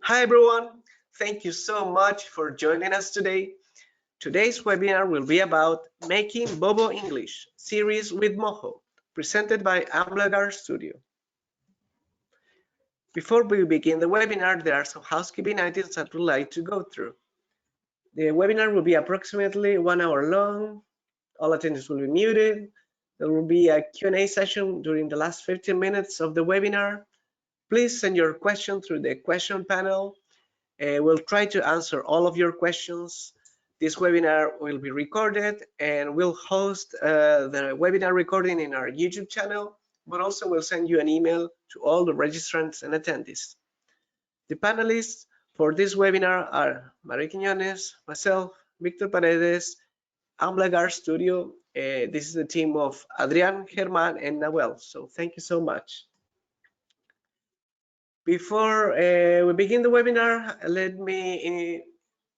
Hi everyone, thank you so much for joining us today. Today's webinar will be about making Bobo English series with Moho, presented by Amblagar Studio. Before we begin the webinar, there are some housekeeping items that we'd like to go through. The webinar will be approximately 1 hour long. All attendees will be muted. There will be a Q&A session during the last 15 minutes of the webinar. Please send your question through the question panel. We'll try to answer all of your questions. This webinar will be recorded and we'll host the webinar recording in our YouTube channel, but also we'll send you an email to all the registrants and attendees. The panelists for this webinar are Maria Quiñones, myself, Victor Paredes, Amblagar Studio. This is the team of Adrián, Germán, and Nahuel. So thank you so much. Before we begin the webinar, let me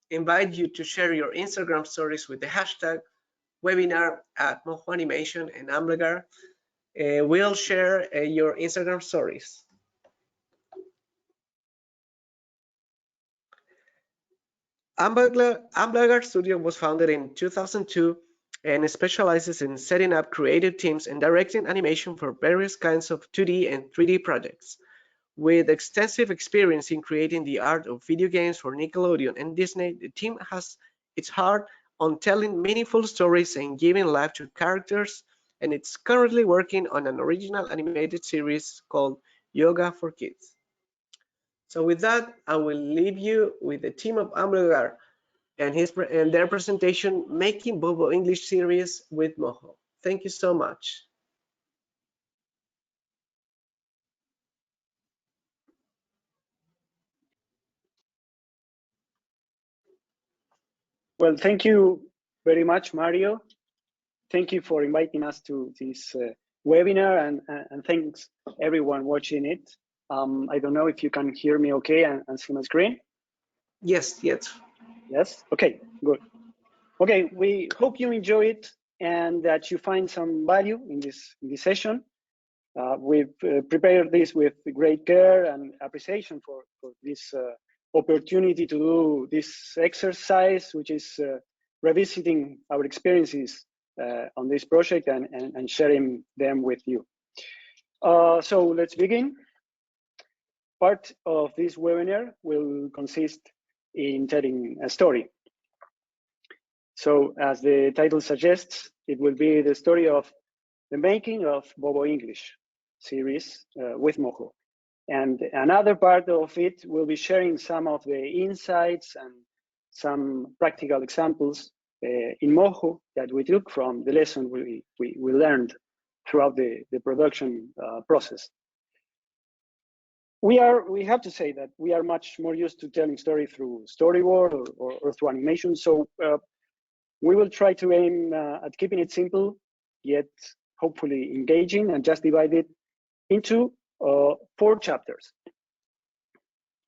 invite you to share your Instagram stories with the hashtag webinar at Moho Animation and Amblagar. We'll share your Instagram stories. Amblagar Studio was founded in 2002 and specializes in setting up creative teams and directing animation for various kinds of 2D and 3D projects. With extensive experience in creating the art of video games for Nickelodeon and Disney, the team has its heart on telling meaningful stories and giving life to characters, and it's currently working on an original animated series called Yoga for Kids. So with that, I will leave you with the team of Amblagar and their presentation, Making Bobo English series with Moho. Thank you so much. Well, thank you very much, Mario. Thank you for inviting us to this webinar, and thanks everyone watching it. I don't know if you can hear me okay and see my screen. Yes. Yes? Okay, good. Okay, we hope you enjoy it and that you find some value in this session. We've prepared this with great care and appreciation for this opportunity to do this exercise, which is revisiting our experiences on this project and sharing them with you. So let's begin. Part of this webinar will consist in telling a story. So as the title suggests, it will be the story of the making of Bobo English series with Moho. And another part of it will be sharing some of the insights and some practical examples in Moho that we took from the lesson we learned throughout the production process. We have to say that we are much more used to telling story through storyboard or through animation. So we will try to aim at keeping it simple, yet hopefully engaging, and just divide it into 4 chapters.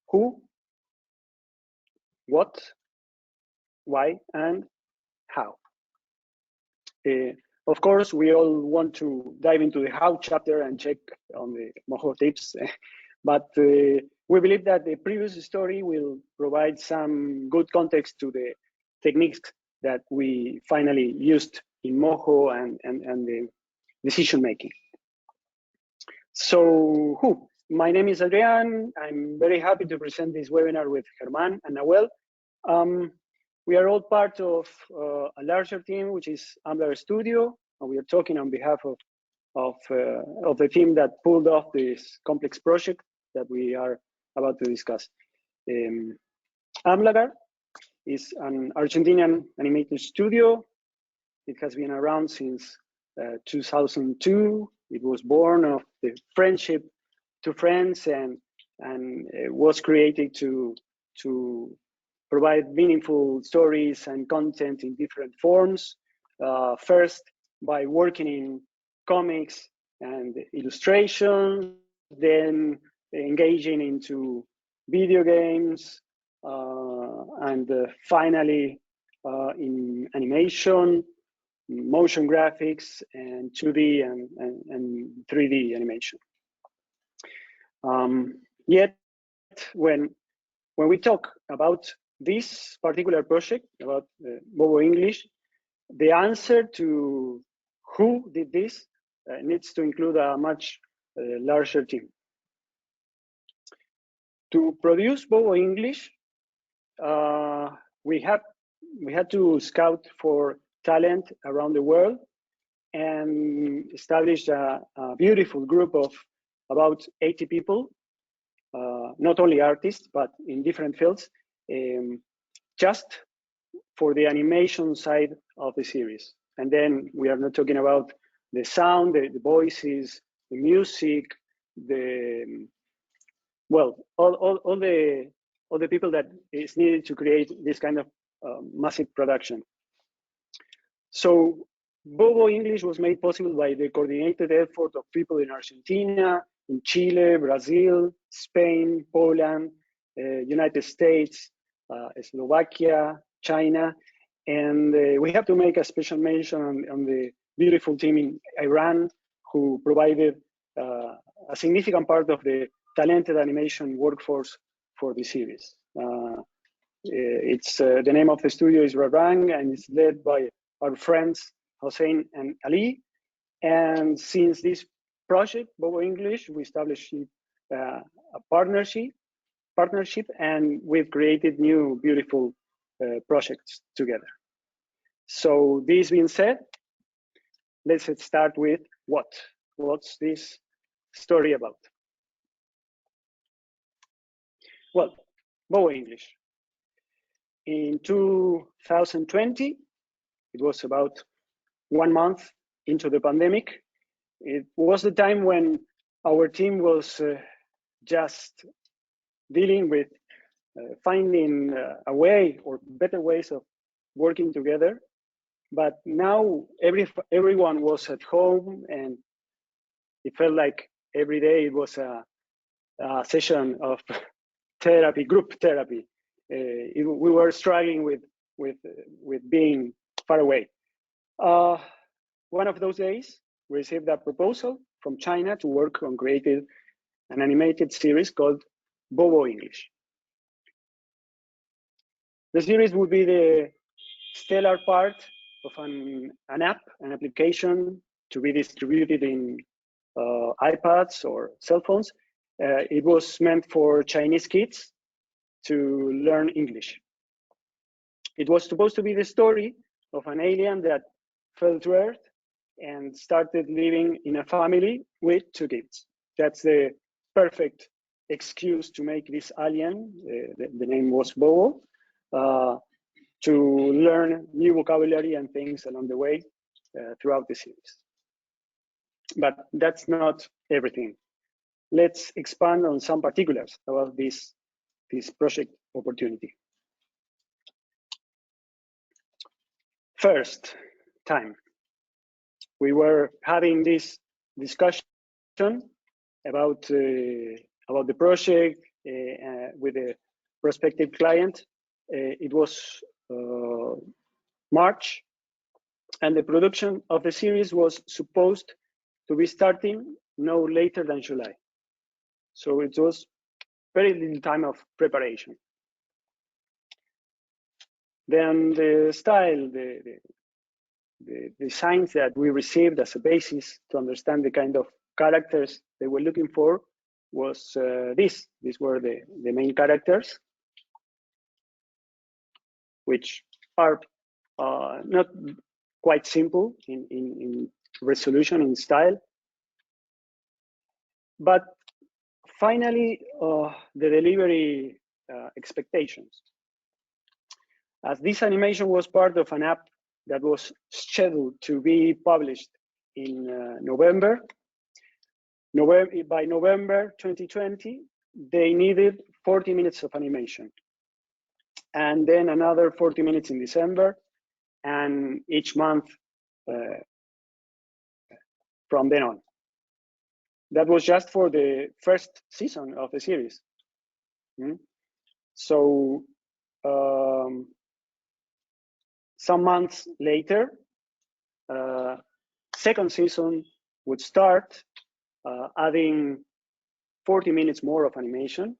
Who, what, why, and how. Of course, we all want to dive into the how chapter and check on the Moho tips, but we believe that the previous story will provide some good context to the techniques that we finally used in Moho and the decision making. So who? My name is Adrián. I'm very happy to present this webinar with Germán and Nahuel. We are all part of a larger team, which is Amblagar Studio, and we are talking on behalf of the team that pulled off this complex project that we are about to discuss. Amblagar is an Argentinian animated studio. It has been around since 2002. It was born of the friendship to friends and was created to provide meaningful stories and content in different forms. First, by working in comics and illustration, then engaging into video games, and finally in animation, motion graphics, and 2D and 3D animation. Yet, when when we talk about this particular project, about Bobo English, the answer to who did this needs to include a much larger team. To produce Bobo English, we had to scout for talent around the world and establish a beautiful group of about 80 people, not only artists, but in different fields, just for the animation side of the series. And then we are not talking about the sound, the voices, the music, well, all the people that is needed to create this kind of massive production. So Bobo English was made possible by the coordinated effort of people in Argentina, in Chile, Brazil, Spain, Poland, United States, Slovakia, China, and we have to make a special mention on the beautiful team in Iran, who provided a significant part of the talented animation workforce for the series. It's the name of the studio is Rarang, and it's led by our friends Hossein and Ali. And since this project, Bobo English, we established a partnership, and we've created new beautiful projects together. So this being said, let's start with what's this story about? Well, Bobo English. In 2020, it was about 1 month into the pandemic. It was the time when our team was just dealing with finding a way or better ways of working together. But now everyone was at home, and it felt like every day it was a session of therapy, group therapy. We were struggling with being far away. One of those days, we received a proposal from China to work on creating an animated series called Bobo English. The series would be the stellar part of an app, an application to be distributed in iPads or cell phones. It was meant for Chinese kids to learn English. It was supposed to be the story of an alien that fell to Earth and started living in a family with 2 kids. That's the perfect excuse to make this alien, the name was Bobo, to learn new vocabulary and things along the way throughout the series. But that's not everything. Let's expand on some particulars about this project opportunity. First time, we were having this discussion about the project with a prospective client. It was March, and the production of the series was supposed to be starting no later than July. So it was very little time of preparation. Then the style, the designs that we received as a basis to understand the kind of characters they were looking for was this. These were the main characters, which are not quite simple in resolution, in style. But finally, the delivery expectations. As this animation was part of an app that was scheduled to be published in November, by November 2020, they needed 40 minutes of animation. And then another 40 minutes in December, and each month from then on. That was just for the first season of the series. So some months later, second season would start, adding 40 minutes more of animation.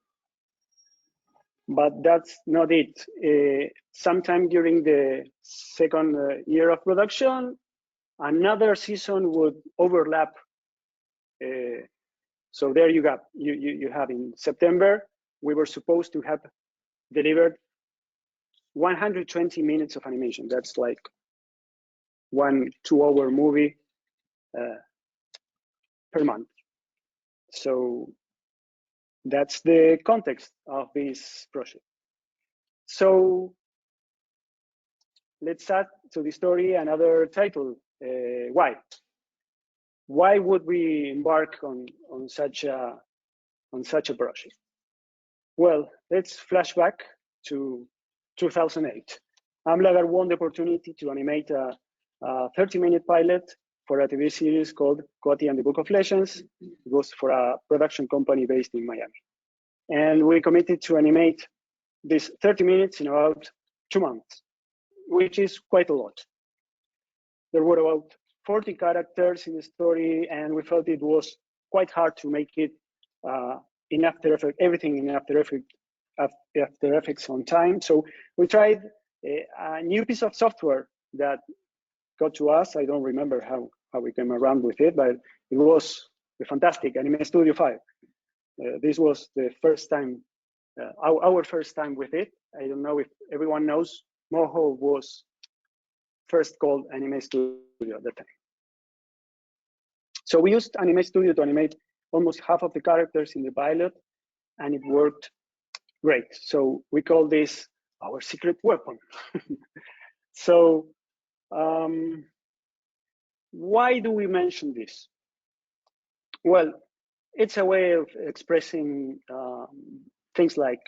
but that's not it. Sometime during the second year of production, another season would overlap. So there you have in September, we were supposed to have delivered 120 minutes of animation. That's like 1 2-hour movie per month. So that's the context of this project. So let's add to the story another title. Why? Why would we embark on such a project? Well, let's flash back to 2008. Amblagar won the opportunity to animate a 30-minute pilot for a TV series called Coati and the Book of Legends. It was for a production company based in Miami. And we committed to animate this 30 minutes in about 2 months, which is quite a lot. There were about 40 characters in the story, and we felt it was quite hard to make it in After Effects, everything in After Effects on time. So we tried a new piece of software that got to us. I don't remember how we came around with it, but it was a fantastic Anime Studio 5. This was the first time, our first time with it. I don't know if everyone knows, Moho was first called Anime Studio at that time. So we used Anime Studio to animate almost half of the characters in the pilot, and it worked great. So we call this our secret weapon. So why do we mention this? Well, it's a way of expressing things like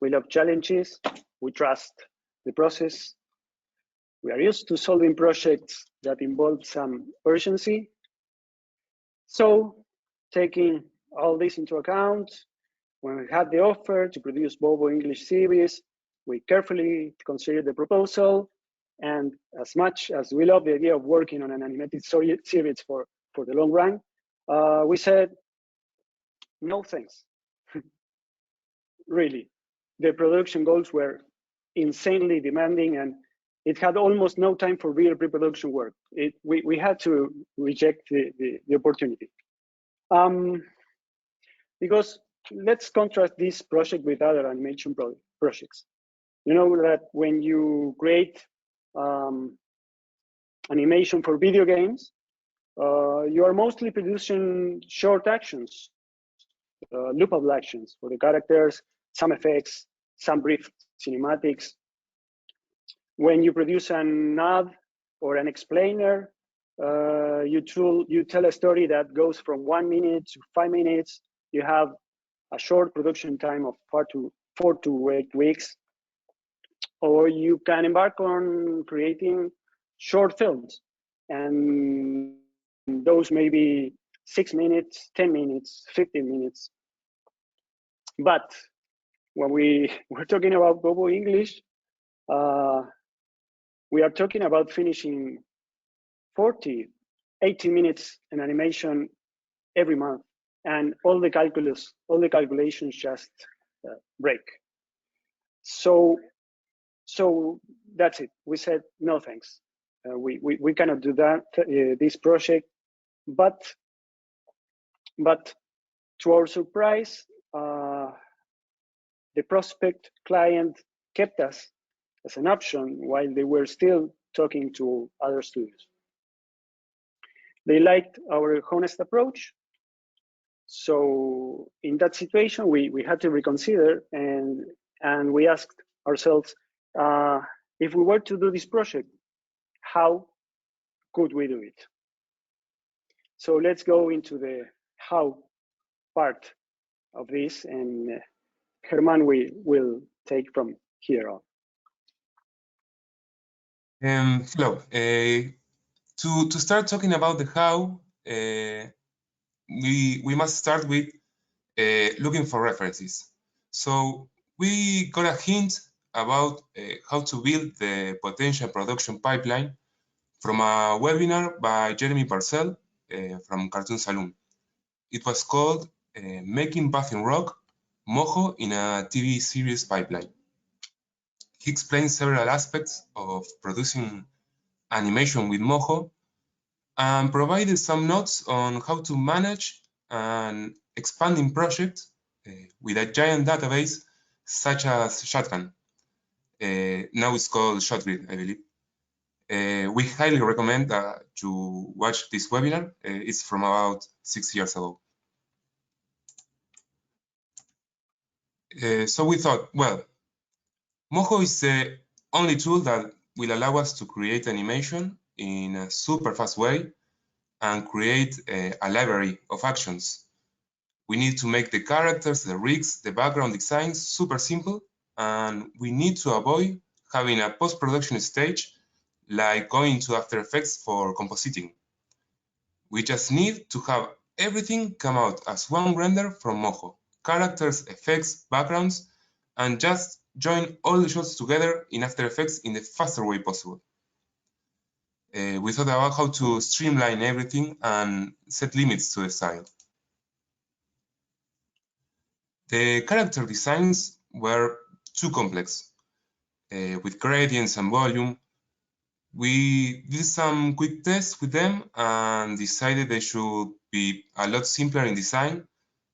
we love challenges, we trust the process, we are used to solving projects that involve some urgency. So taking all this into account, when we had the offer to produce Bobo English series, we carefully considered the proposal, and as much as we love the idea of working on an animated series for the long run, we said, no thanks. Really, the production goals were insanely demanding, and it had almost no time for real pre-production work. We had to reject the opportunity. Because let's contrast this project with other animation projects. You know that when you create animation for video games, you are mostly producing short actions, loopable actions for the characters, some effects, some brief cinematics. When you produce an ad or an explainer, you tell a story that goes from 1 minute to 5 minutes. You have a short production time of 4 to 8 weeks. Or you can embark on creating short films, and those may be 6 minutes, 10 minutes, 15 minutes. But when we're talking about Bobo English, we are talking about finishing 40, 80 minutes in animation every month, and all the calculations just break. So that's it. We said no thanks. We cannot do that this project, but to our surprise, the prospect client kept us as an option while they were still talking to other studios. They liked our honest approach. So in that situation, we had to reconsider, and we asked ourselves, if we were to do this project, how could we do it? So let's go into the how part of this, and Germán will take from here on. Hello. To start talking about the how, we must start with looking for references. So we got a hint about how to build the potential production pipeline from a webinar by Jeremy Parcell from Cartoon Saloon. It was called Making Bathing Rock, Moho in a TV series pipeline. He explains several aspects of producing animation with Moho and provided some notes on how to manage an expanding project with a giant database such as Shotgun. Now it's called Shotgrid, I believe. We highly recommend that you watch this webinar. It's from about 6 years ago. So we thought, well, Moho is the only tool that will allow us to create animation in a super fast way and create a library of actions. We need to make the characters, the rigs, the background designs super simple, and we need to avoid having a post-production stage like going to After Effects for compositing. We just need to have everything come out as one render from Moho, characters, effects, backgrounds, and just join all the shots together in After Effects in the fastest way possible. We thought about how to streamline everything and set limits to the style. The character designs were too complex. With gradients and volume, we did some quick tests with them and decided they should be a lot simpler in design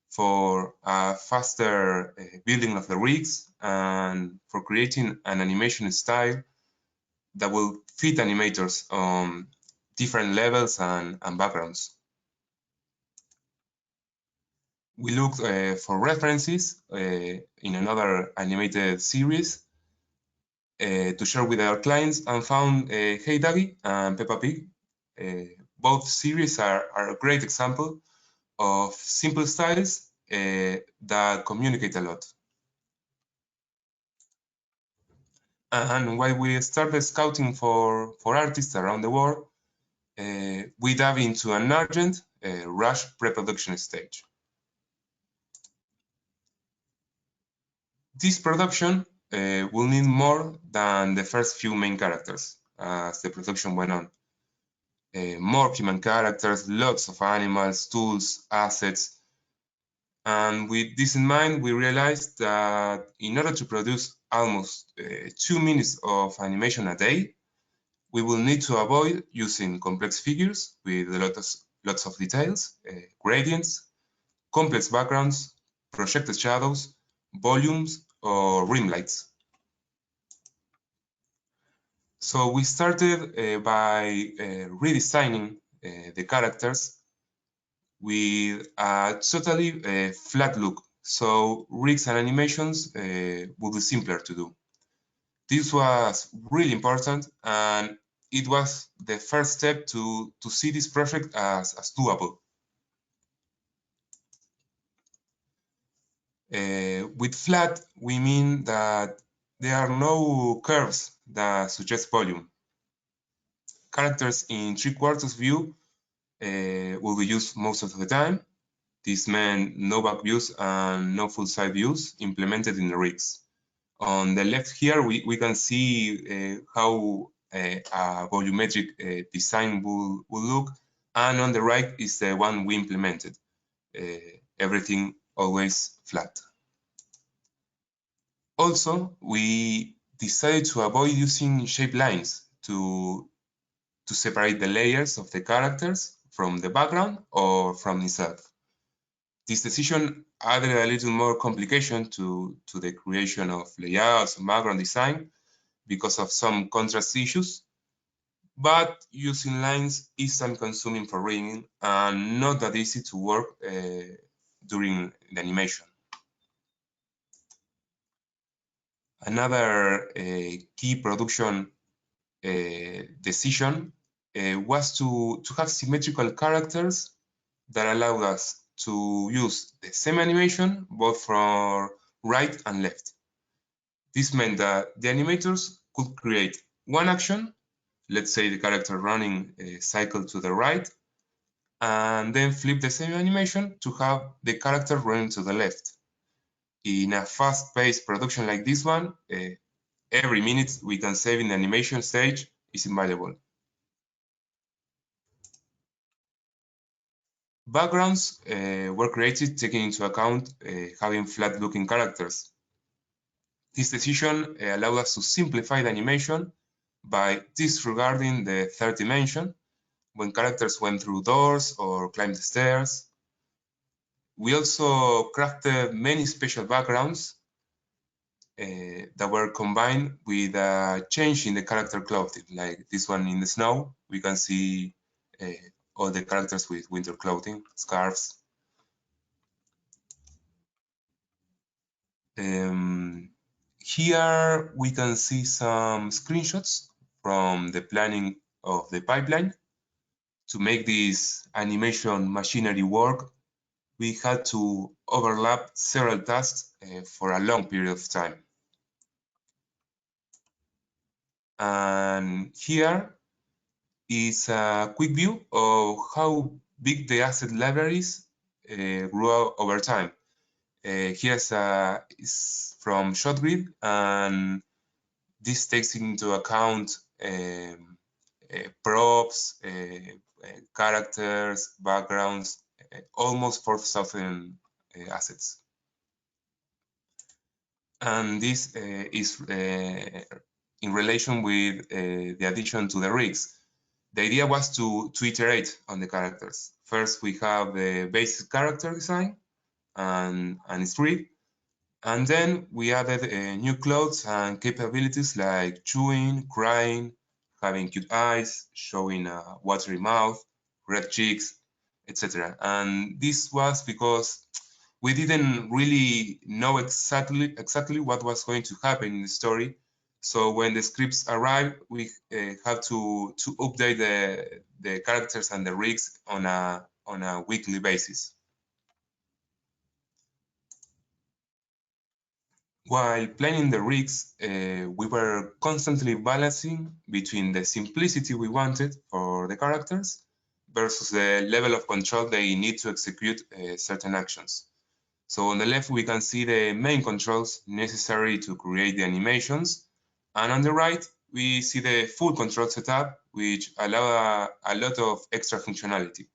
for a faster building of the rigs and for creating an animation style that will fit animators on different levels and backgrounds. We looked for references in another animated series to share with our clients and found Hey Doggy and Peppa Pig. Both series are a great example of simple styles that communicate a lot. And while we started scouting for artists around the world, we dove into an urgent, rush pre-production stage. This production will need more than the first few main characters as the production went on. More human characters, lots of animals, tools, assets. And with this in mind, we realized that in order to produce almost 2 minutes of animation a day, we will need to avoid using complex figures with lots of details, gradients, complex backgrounds, projected shadows, volumes, or rim lights. So we started by redesigning the characters with a totally flat look. So rigs and animations will be simpler to do. This was really important, and it was the first step to see this project as doable. With flat, we mean that there are no curves that suggest volume. Characters in 3/4 view will be used most of the time. This meant no back views and no full side views implemented in the rigs. On the left here, we can see how a volumetric design will look, and on the right is the one we implemented. Everything always flat. Also, we decided to avoid using shape lines to separate the layers of the characters from the background or from itself. This decision added a little more complication to the creation of layouts and background design because of some contrast issues, but using lines is time-consuming for rigging and not that easy to work during the animation. Another key production decision was to have symmetrical characters that allowed us to use the same animation both from right and left. This meant that the animators could create one action, let's say the character running a cycle to the right, and then flip the same animation to have the character running to the left. In a fast-paced production like this one, every minute we can save in the animation stage is invaluable. Backgrounds were created taking into account having flat-looking characters. This decision allowed us to simplify the animation by disregarding the third dimension when characters went through doors or climbed stairs. We also crafted many special backgrounds that were combined with a change in the character clothing, like this one in the snow. We can see all the characters with winter clothing, scarves. Here we can see some screenshots from the planning of the pipeline. To make this animation machinery work, we had to overlap several tasks for a long period of time. And here is a quick view of how big the asset libraries grew over time. Here's is from ShotGrid, and this takes into account props, characters, backgrounds, almost 4,000 assets. And this is in relation with the addition to the rigs. The idea was to iterate on the characters. First, we have the basic character design and its rig. And then we added new clothes and capabilities like chewing, crying, having cute eyes, showing a watery mouth, red cheeks, etc. And this was because we didn't really know exactly what was going to happen in the story. So when the scripts arrived, we had to update the characters and the rigs on a weekly basis. While planning the rigs, we were constantly balancing between the simplicity we wanted for the characters versus the level of control they need to execute certain actions. So on the left, we can see the main controls necessary to create the animations. And on the right, we see the full control setup, which allow a lot of extra functionality.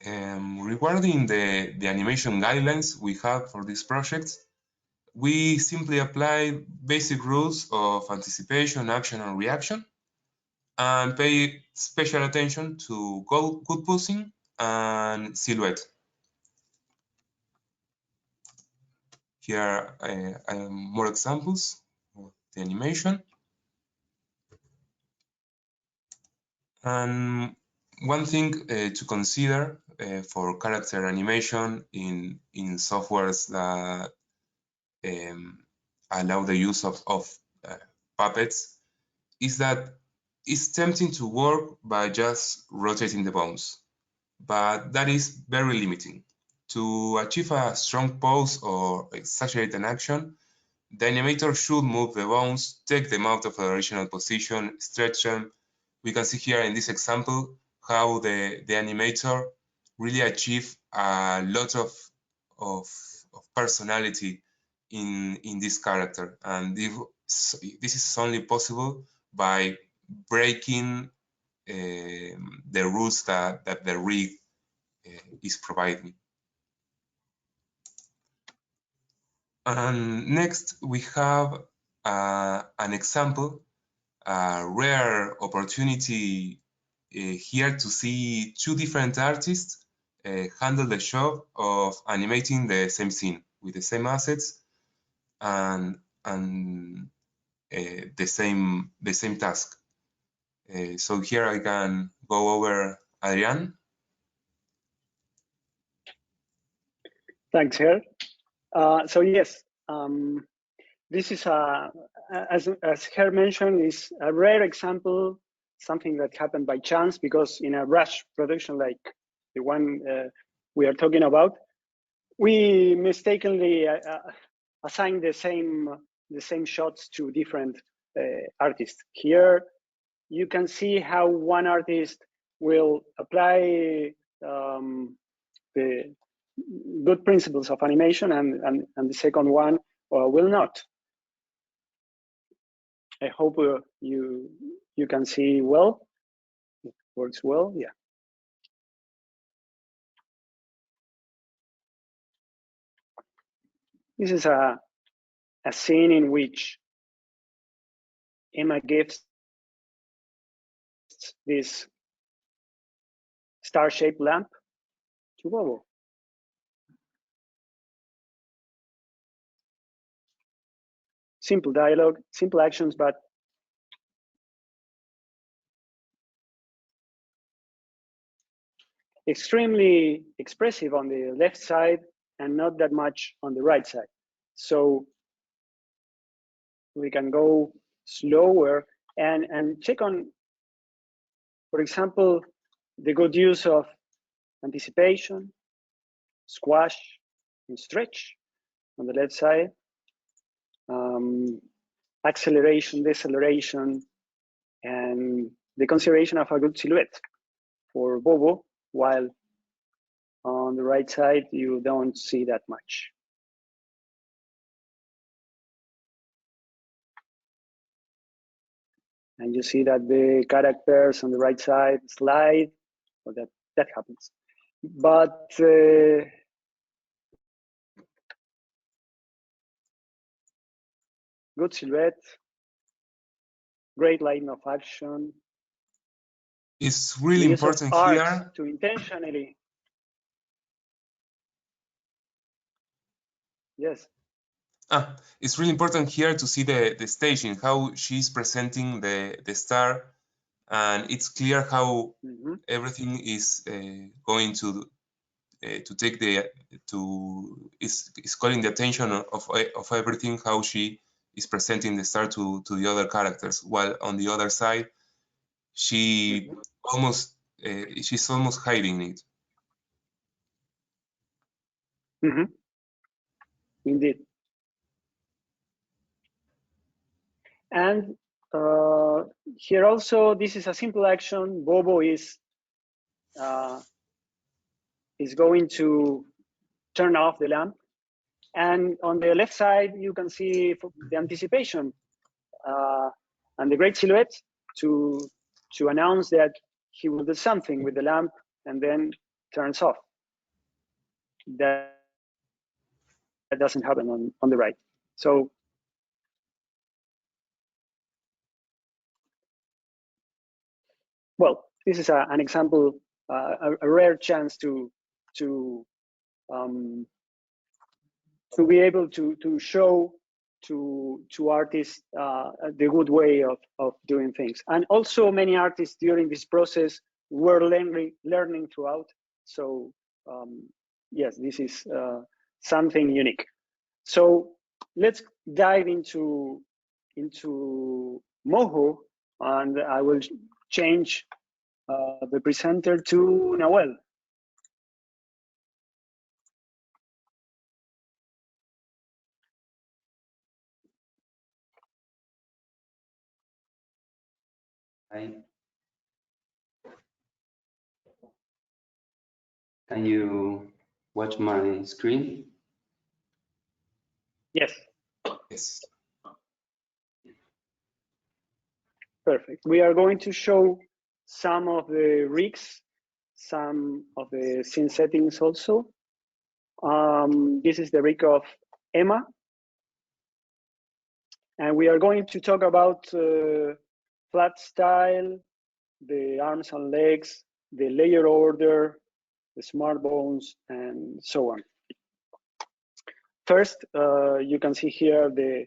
Regarding the animation guidelines we have for this project, we simply apply basic rules of anticipation, action, and reaction, and pay special attention to good posing and silhouette. Here are more examples of the animation. And one thing to consider for character animation in softwares that allow the use of puppets is that it's tempting to work by just rotating the bones, but that is very limiting. To achieve a strong pose or exaggerate an action, the animator should move the bones, take them out of the original position, stretch them. We can see here in this example how the animator really achieved a lot of personality in this character. And this is only possible by breaking the rules that the rig is providing. And next, we have an example, a rare opportunity here to see two different artists handle the job of animating the same scene with the same assets and the same task. So here I can go over Adrián. Thanks, Her. So yes, this is as Her mentioned, is a rare example, something that happened by chance because in a rush production like the one we are talking about, we mistakenly assigned the same shots to different artists. Here, you can see how one artist will apply the good principles of animation and the second one will not. I hope you can see well. works well. Yeah. This is a scene in which Emma gives this star-shaped lamp to Bobo. Simple dialogue, simple actions, but extremely expressive on the left side and not that much on the right side. So we can go slower and check on, for example, the good use of anticipation, squash, and stretch on the left side, acceleration, deceleration, and the consideration of a good silhouette for Bobo, while on the right side, you don't see that much. And you see that the characters on the right side slide, or that happens. But good silhouette, great line of action. It's really important here to intentionally. Yes. It's really important here to see the staging, how she's presenting the star, and it's clear how everything is going to take is calling the attention of everything, how she is presenting the star to the other characters, while on the other side she's almost hiding it. Indeed. And here also, this is a simple action. Bobo is going to turn off the lamp. And on the left side, you can see the anticipation and the great silhouette to announce that he will do something with the lamp and then turns off. That doesn't happen on the right. So well, this is an example, a rare chance to be able to show to artists the good way of doing things. And also many artists during this process were learning throughout. So yes, this is something unique. So let's dive into Moho, and I will change the presenter to Nahuel. Hi. Can you watch my screen? Yes. Yes. Perfect. We are going to show some of the rigs, some of the scene settings also. This is the rig of Emma. And we are going to talk about flat style, the arms and legs, the layer order, the smart bones, and so on. First, you can see here the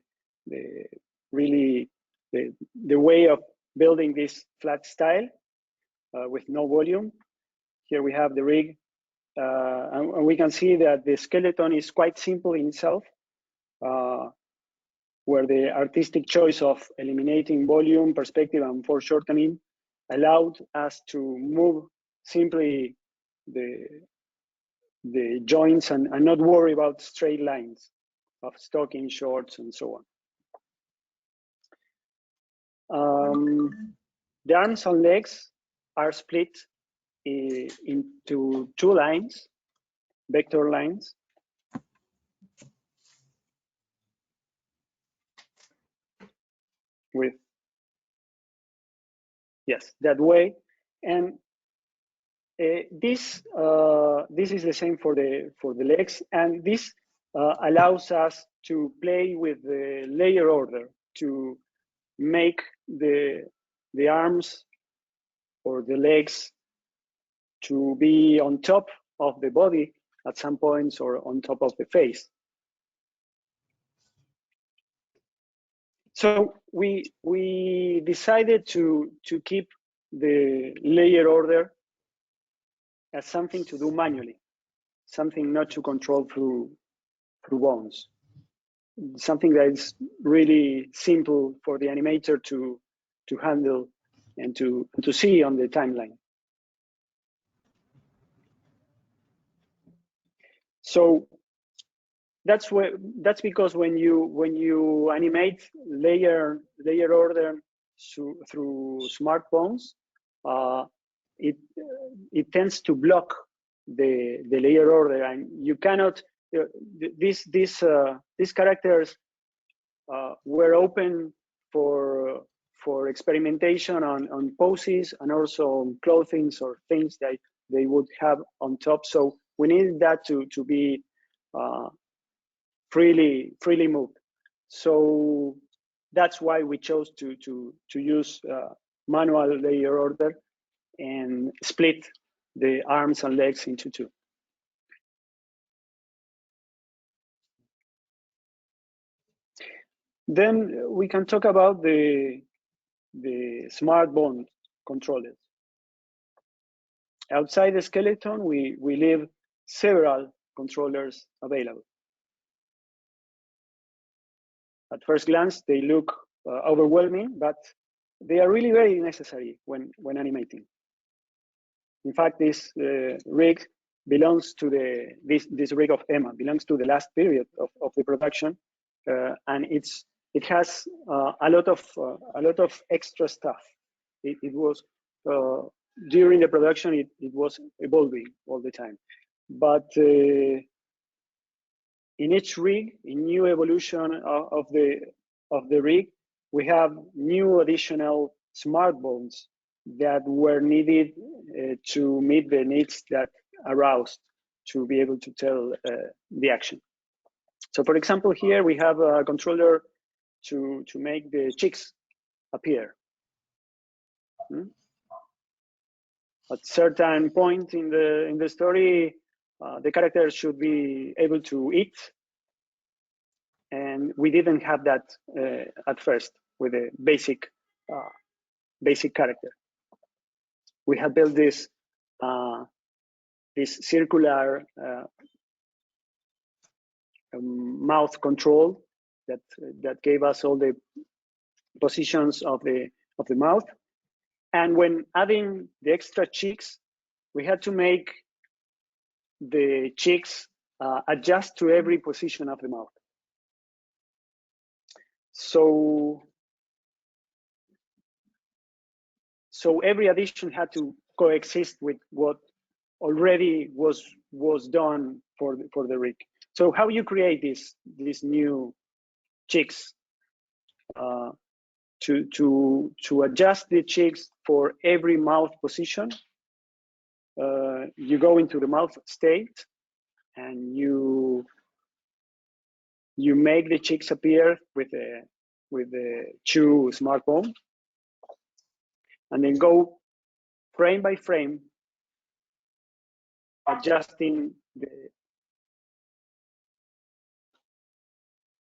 way of building this flat style with no volume. Here we have the rig, and we can see that the skeleton is quite simple in itself, where the artistic choice of eliminating volume, perspective, and foreshortening allowed us to move simply the joints and not worry about straight lines of stocking, shorts, and so on. The arms and legs are split into two lines, vector lines. With, yes, that way. And this is the same for the legs, and this allows us to play with the layer order to make the arms or the legs to be on top of the body at some points or on top of the face. So we decided to keep the layer order as something to do manually, something not to control through bones, something that is really simple for the animator to handle and to see on the timeline. So that's because when you animate layer order through smart bones, it tends to block the layer order, and you cannot. These characters were open for experimentation on poses and also on clothing or things that they would have on top. So we needed that to be freely moved. So that's why we chose to use manual layer order and split the arms and legs into two. Then we can talk about the smart bone controllers. Outside the skeleton, we leave several controllers available. At first glance, they look overwhelming, but they are really very necessary when animating. In fact, this rig belongs to this rig of Emma belongs to the last period of the production, and it has a lot of extra stuff. It was during the production it was evolving all the time, but in each rig, in new evolution of the rig, we have new additional smart bones that were needed to meet the needs that aroused to be able to tell the action. So for example, here we have a controller to make the cheeks appear. At certain point in the story, the character should be able to eat, and we didn't have that at first with a basic character. We have built this circular mouth control that gave us all the positions of the mouth. And when adding the extra cheeks, we had to make the cheeks adjust to every position of the mouth. So every addition had to coexist with what already was done for the rig. So how you create these new cheeks? To adjust the cheeks for every mouth position, you go into the mouth state and you make the cheeks appear with the chew smart bone, and then go frame by frame adjusting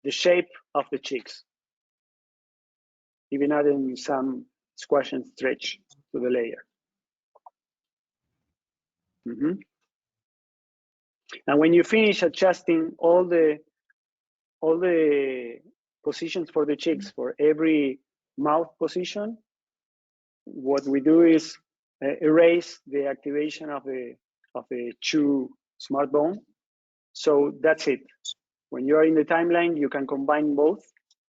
the shape of the cheeks, even adding some squash and stretch to the layer. And when you finish adjusting all the positions for the cheeks for every mouth position, what we do is erase the activation of the chew smart bone. So that's it. When you are in the timeline, you can combine both,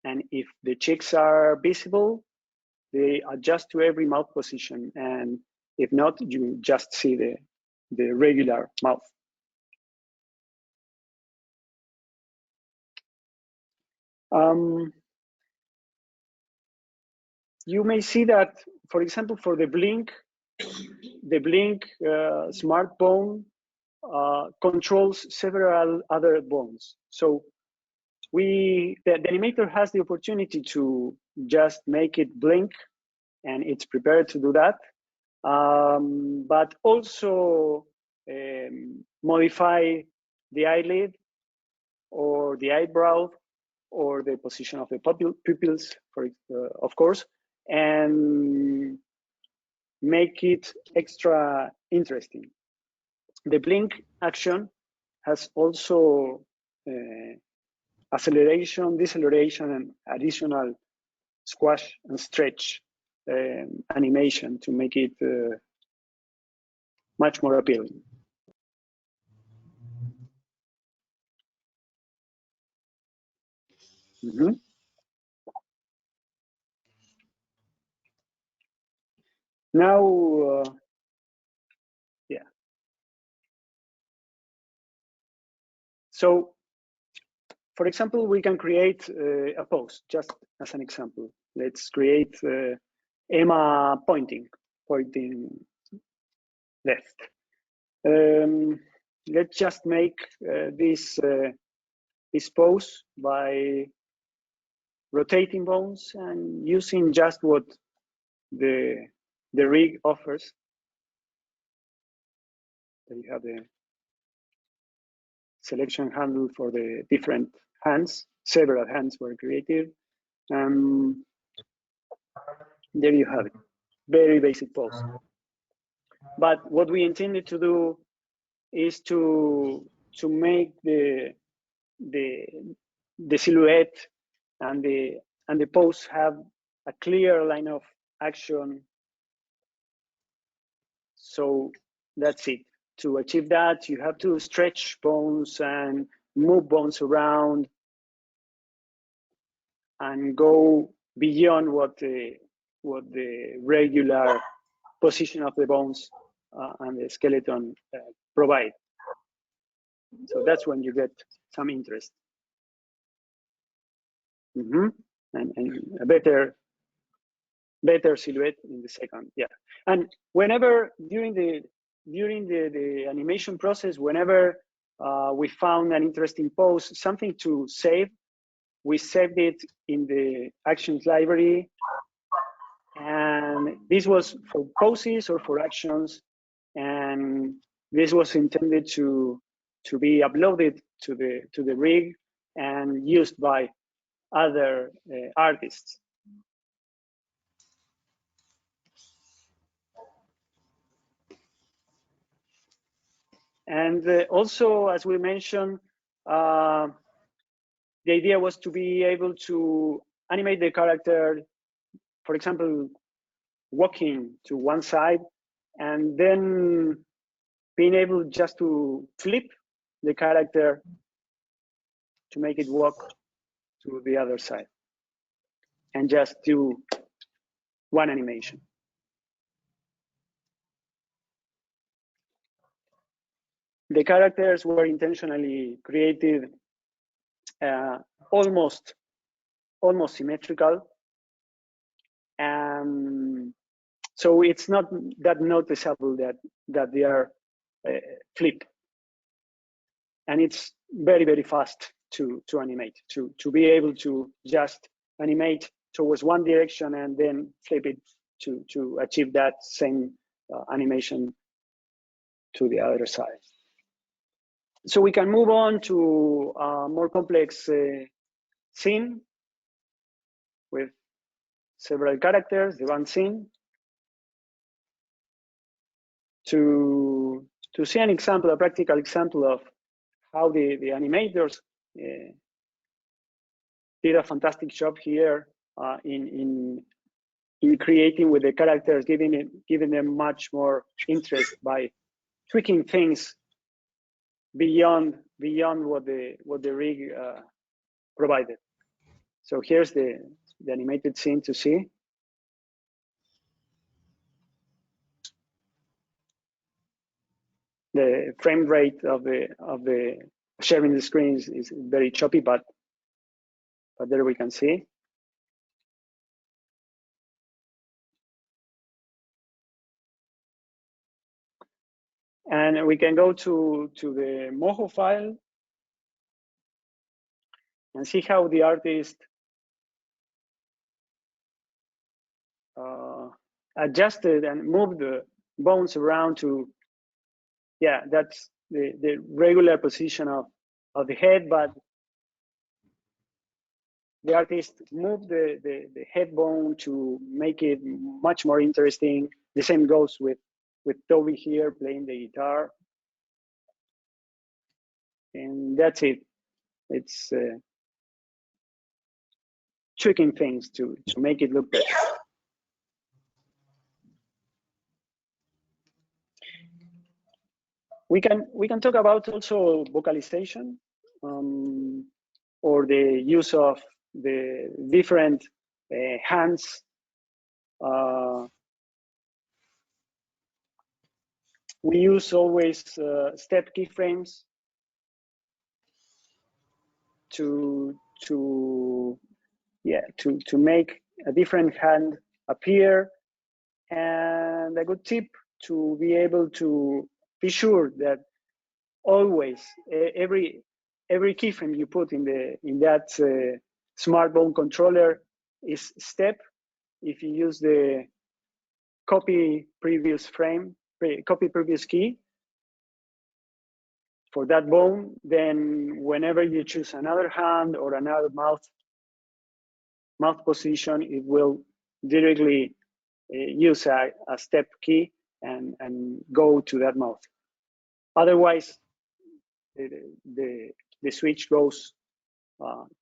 and if the cheeks are visible, they adjust to every mouth position, and if not, you just see the regular mouth. You may see that, for example, for the blink, the blink smart bone controls several other bones. So the animator has the opportunity to just make it blink, and it's prepared to do that, but also modify the eyelid or the eyebrow or the position of the pupils, of course, and make it extra interesting. The blink action has also acceleration, deceleration, and additional squash and stretch animation to make it much more appealing. Mm-hmm. Now, yeah. So, for example, we can create a pose, just as an example. Let's create Emma pointing left. Let's just make this pose by rotating bones and using just what the rig offers. There you have the selection handle for the different hands. Several hands were created. There you have it. Very basic pose. But what we intended to do is to make the silhouette and the pose have a clear line of action. So that's it. To achieve that, you have to stretch bones and move bones around and go beyond what the regular position of the bones and the skeleton provide. So that's when you get some interest. Mm-hmm. And a better silhouette in the second, yeah. And whenever during the animation process, whenever we found an interesting pose, something to save, we saved it in the actions library. And this was for poses or for actions, and this was intended to be uploaded to the rig and used by other artists. And also, as we mentioned, the idea was to be able to animate the character, for example, walking to one side, and then being able just to flip the character to make it walk to the other side, and just do one animation. The characters were intentionally created almost symmetrical, and so it's not that noticeable that they are flipped, and it's very fast to animate, to be able to just animate towards one direction and then flip it to achieve that same animation to the other side. So we can move on to a more complex scene with several characters, the one scene. To see an example, a practical example of how the animators did a fantastic job here in creating with the characters, giving them much more interest by tweaking things beyond what the rig provided. So here's the animated scene to see. The frame rate of the sharing the screen is very choppy, but there we can see. And we can go to the Moho file and see how the artist adjusted and moved the bones around to, yeah, that's the regular position of the head, but the artist moved the head bone to make it much more interesting. The same goes with Toby here playing the guitar. And that's it. It's tweaking things to make it look better. We can talk about also vocalization, or the use of the different hands. We use always step keyframes to make a different hand appear. And a good tip to be able to be sure that always every keyframe you put in that smart bone controller is step. If you use the copy previous key for that bone, then whenever you choose another hand or another mouth position, it will directly use a step key and go to that mouth. Otherwise, the switch goes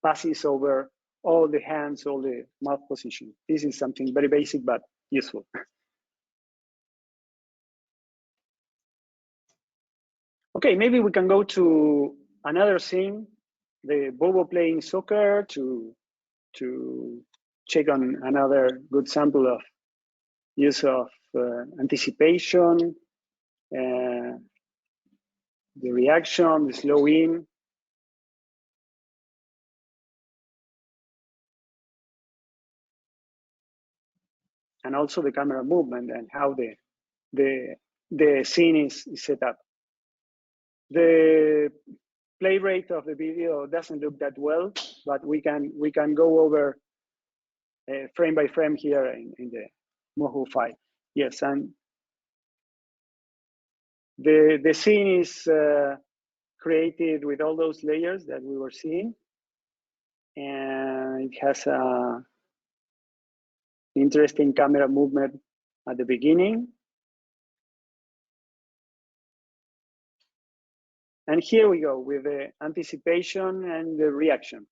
passes over all the hands, all the mouth position. This is something very basic but useful. Okay, maybe we can go to another scene, the Bobo playing soccer, to check on another good sample of use of anticipation, the reaction, the slow in. And also the camera movement and how the scene is set up. The play rate of the video doesn't look that well, but we can go over frame by frame here in the Moho file. Yes, and the scene is created with all those layers that we were seeing, and it has a interesting camera movement at the beginning. And here we go with the anticipation and the reaction.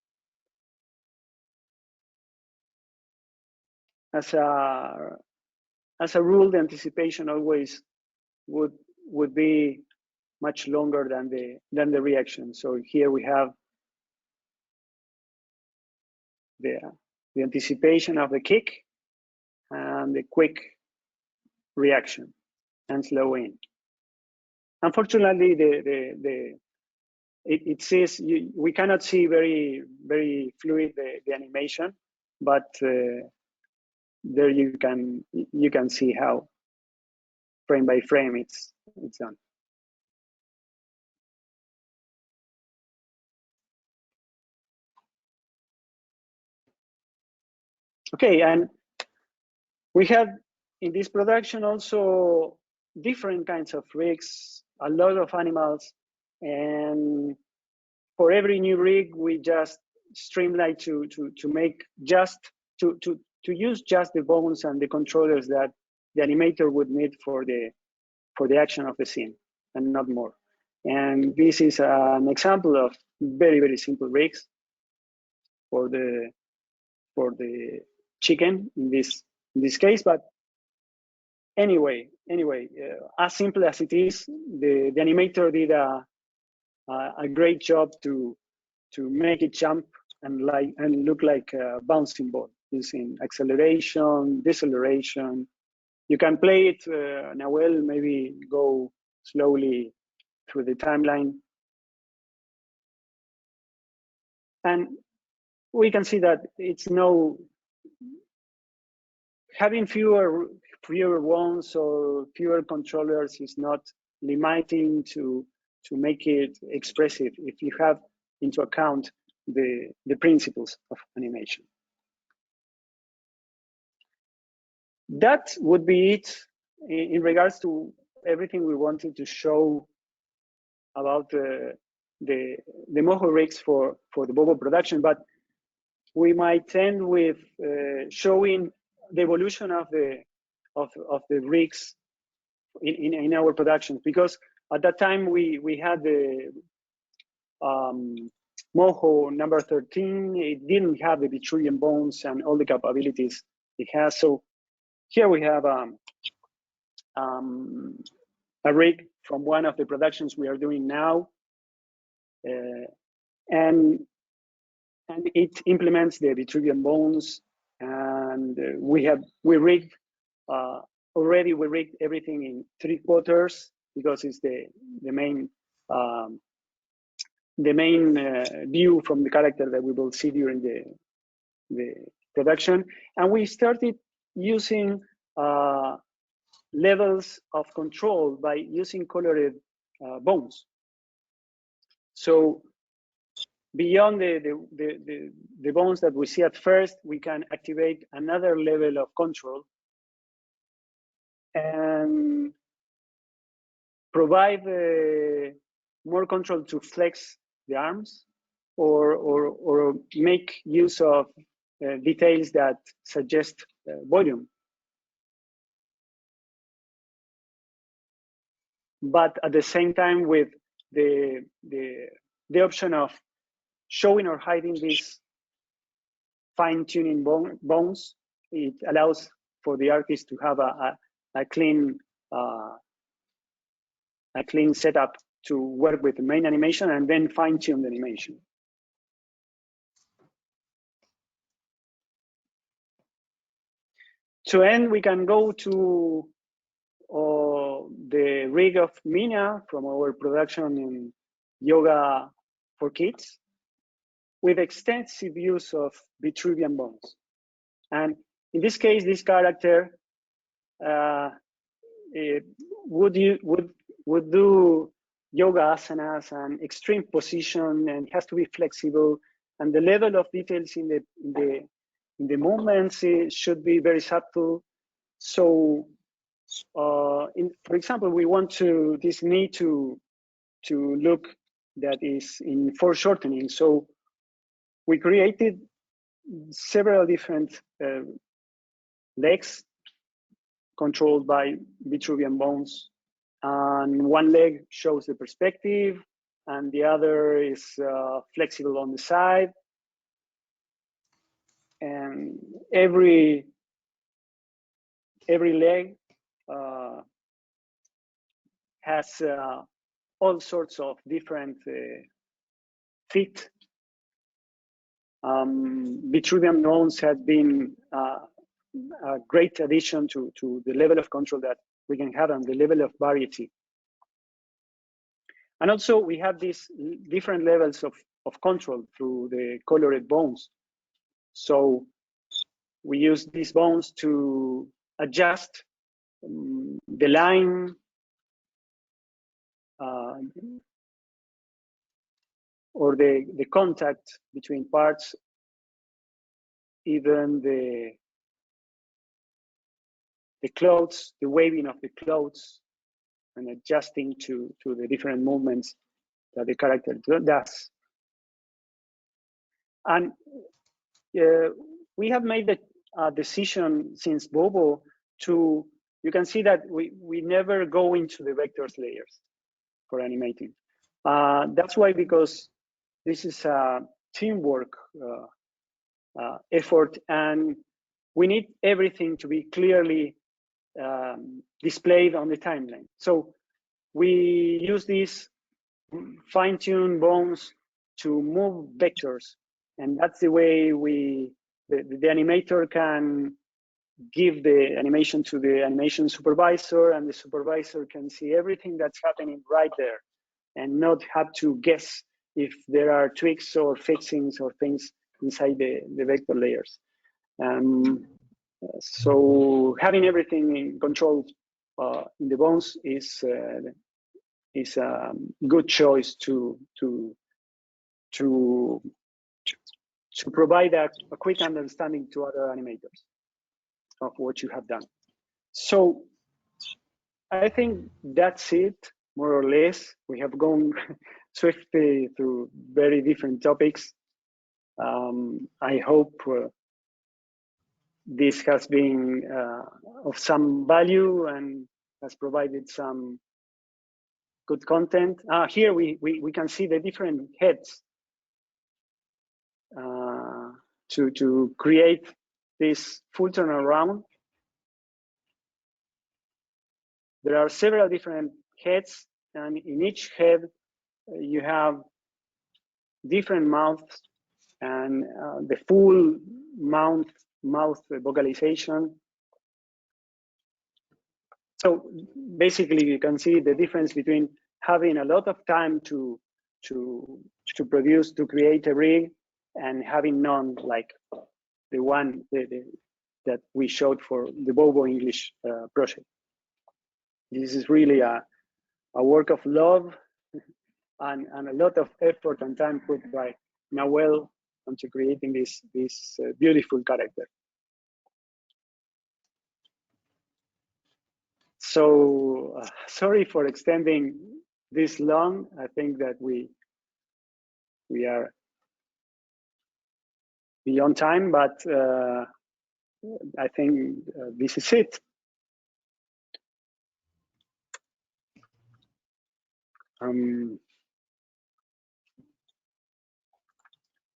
As a rule, the anticipation always would be much longer than the reaction. So here we have the anticipation of the kick and the quick reaction and slow in. Unfortunately, it says we cannot see very fluid the animation, but there you can see how frame by frame it's done. Okay, and we have in this production also different kinds of rigs, a lot of animals, and for every new rig we just streamline to make just to use just the bones and the controllers that the animator would need for the action of the scene and not more. And this is an example of very simple rigs for the chicken in this case. But anyway, as simple as it is, the animator did a great job to make it jump and look like a bouncing ball using acceleration, deceleration. You can play it, Nahuel, maybe go slowly through the timeline. And we can see that it's having fewer ones or fewer controllers is not limiting to make it expressive if you have into account the principles of animation. That would be it in regards to everything we wanted to show about the Moho rigs for the Bobo production, but we might end with showing the evolution of the rigs in our productions, because at that time we had the Moho number 13. It didn't have the Vitruvian bones and all the capabilities it has. So here we have a rig from one of the productions we are doing now, and it implements the Vitruvian bones, and we rigged already. We rigged everything in 3/4 because it's the main view from the character that we will see during the production. And we started using levels of control by using colored bones. So beyond the bones that we see at first, we can activate another level of control and provide more control to flex the arms or make use of details that suggest volume. But at the same time, with the option of showing or hiding these fine-tuning bones, it allows for the artist to have a clean setup to work with the main animation and then fine-tune the animation. To end, we can go to the rig of Mina from our production in Yoga for Kids, with extensive use of Vitruvian bones. And in this case, this character would do yoga asanas and extreme position, and has to be flexible. And the level of details in the movements should be very subtle. So, for example, we want this knee to look that is in foreshortening. So we created several different legs controlled by Vitruvian bones. And one leg shows the perspective, and the other is flexible on the side. And every leg has all sorts of different feet. Vitruvian bones have been a great addition to the level of control that we can have and the level of variety. And also we have these different levels of control through the colored bones. So we use these bones to adjust the line or the contact between parts, even the clothes, the waving of the clothes, and adjusting to the different movements that the character does. And we have made the decision since Bobo to, you can see that we never go into the vectors layers for animating. That's why, because this is a teamwork effort, and we need everything to be clearly displayed on the timeline. So we use these fine-tuned bones to move vectors, and that's the way the animator can give the animation to the animation supervisor, and the supervisor can see everything that's happening right there and not have to guess if there are tweaks or fixings or things inside the vector layers. So having everything in control in the bones is is a good choice to provide a quick understanding to other animators of what you have done. So I think that's it, more or less. We have gone swiftly through very different topics. I hope this has been of some value and has provided some good content. Here we can see the different heads to create this full turnaround. There are several different heads, and in each head you have different mouths and the full mouth vocalization. So basically, you can see the difference between having a lot of time to create a rig and having none, like the one that we showed for the Bobo English project. This is really a work of love and a lot of effort and time put by Nahuel into creating this beautiful character. So sorry for extending this long. I think that we are beyond time, but I think this is it.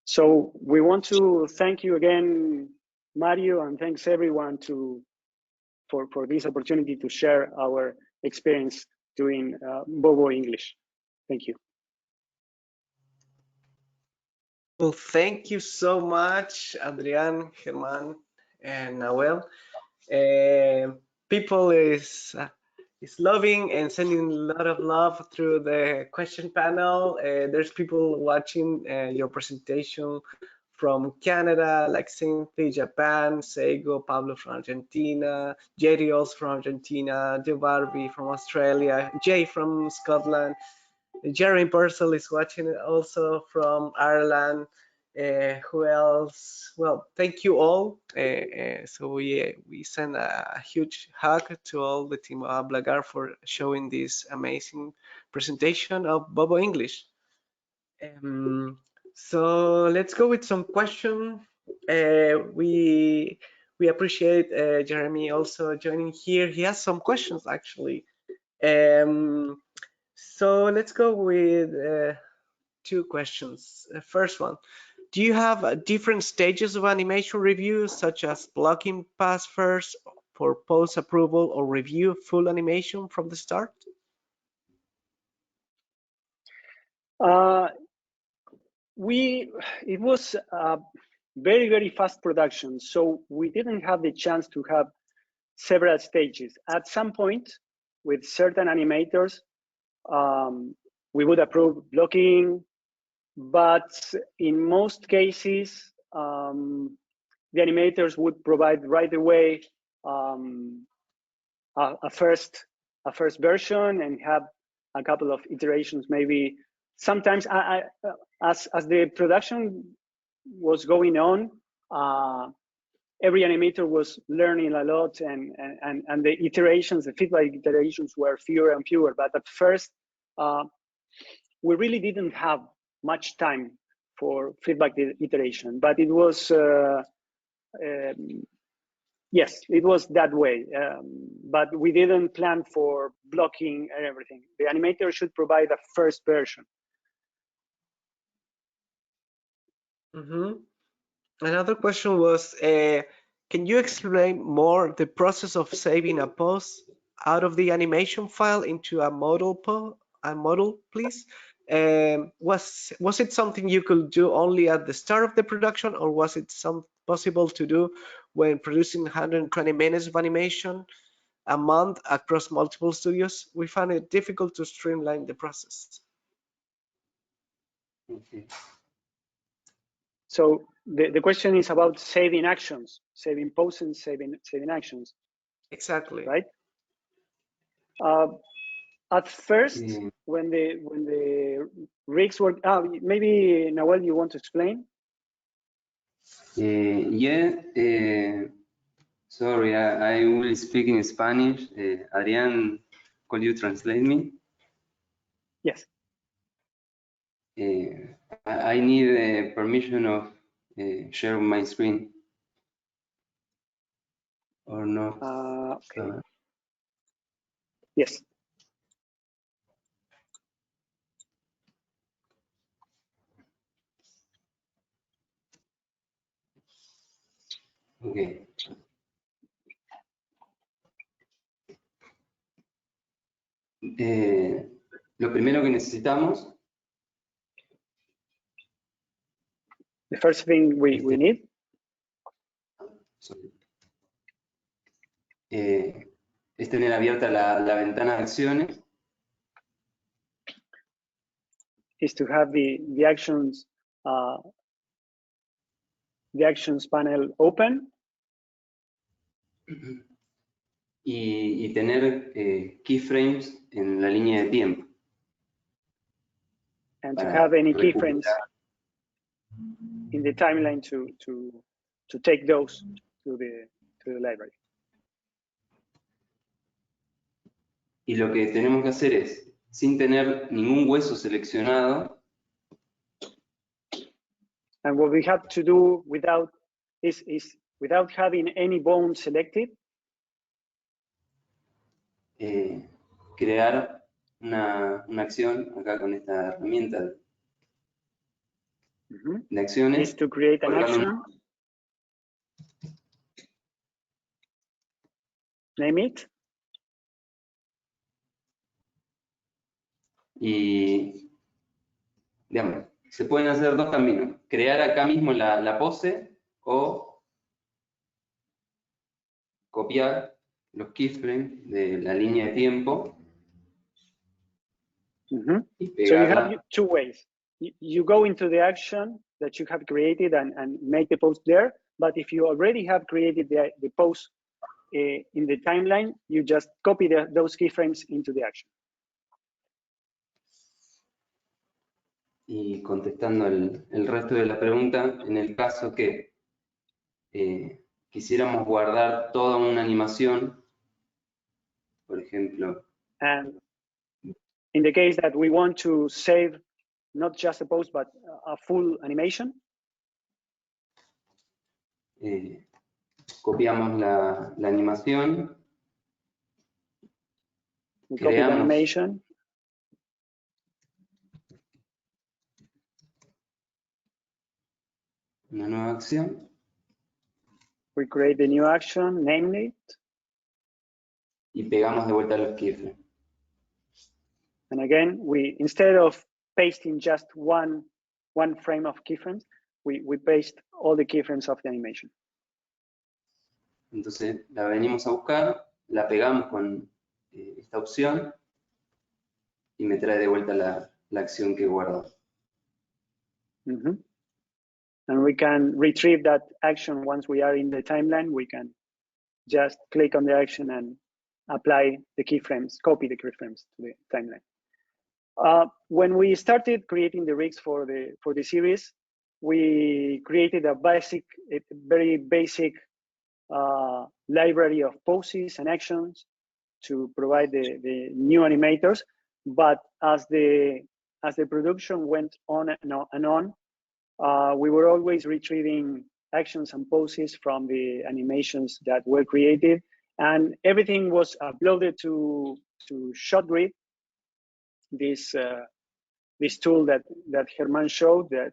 So we want to thank you again, Mario, and thanks everyone for this opportunity to share our experience doing Bobo English. Thank you. Well, thank you so much, Adrián, Germán, and Nahuel. People is loving and sending a lot of love through the question panel. There's people watching your presentation from Canada, like Cynthia, Japan, Sego, Pablo from Argentina, Jerry also from Argentina, Joe Barbie from Australia, Jay from Scotland, Jerry Purcell is watching also from Ireland. Who else? Well, thank you all. So we send a huge hug to all the team of Amblagar for showing this amazing presentation of Bobo English. So let's go with some questions. We appreciate Jeremy also joining here. He has some questions actually. So let's go with two questions. First one, do you have different stages of animation review, such as blocking pass first for post approval or review full animation from the start? It was a very fast production, so we didn't have the chance to have several stages. At some point, with certain animators, we would approve blocking, but in most cases, the animators would provide right away a first version and have a couple of iterations. Maybe sometimes, as the production was going on, every animator was learning a lot, and the iterations, the feedback iterations were fewer and fewer. But at first, we really didn't have much time for feedback iteration. But it was, yes, it was that way. But we didn't plan for blocking and everything. The animator should provide a first version. Another question was, can you explain more the process of saving a pose out of the animation file into a model, please? Was it something you could do only at the start of the production, or was it possible to do when producing 120 minutes of animation a month across multiple studios? We found it difficult to streamline the process. Okay. So the question is about saving actions, saving poses, saving actions. Exactly. Right? At first, when the rigs were, maybe Nahuel, you want to explain? Sorry, I will speak in Spanish. Adrián, could you translate me? Yes. I need permission of share my screen. Or not? Okay. Yes. Okay. Lo primero que necesitamos. The first thing we need. Es tener abierta la ventana de acciones. Is to have the actions panel open. Y tener keyframes en la línea de tiempo. And to have any keyframes in the timeline to take those to the library. Y lo que tenemos que hacer es, sin tener ningún hueso seleccionado, and what we have to do without having any bone selected, crear una acción acá con esta herramienta de acciones. Is to create an action. Name it. Y, digamos, se pueden hacer dos caminos. Crear acá mismo la pose o copiar los keyframes de la línea de tiempo y pegarla. So you have two ways. You go into the action that you have created and make the post there. But if you already have created the post in the timeline, you just copy those keyframes into the action. Y contestando el resto de la pregunta, en el caso que quisiéramos guardar toda una animación, por ejemplo. And in the case that we want to save not just a post, but a full animation, copiamos la animación, we copy the animation, una nueva acción, we create the new action, name it, y pegamos de vuelta los keyframes. And again, instead of pasting just one frame of keyframes, we paste all the keyframes of the animation. Entonces la venimos a buscar, la pegamos con esta opción y me trae de vuelta la acción que guardo. And we can retrieve that action once we are in the timeline. We can just click on the action and apply the keyframes, copy the keyframes to the timeline. When we started creating the rigs for the series, we created a very basic library of poses and actions to provide the new animators. But as the production went on and on, we were always retrieving actions and poses from the animations that were created, and everything was uploaded to ShotGrid, this tool that Germán showed that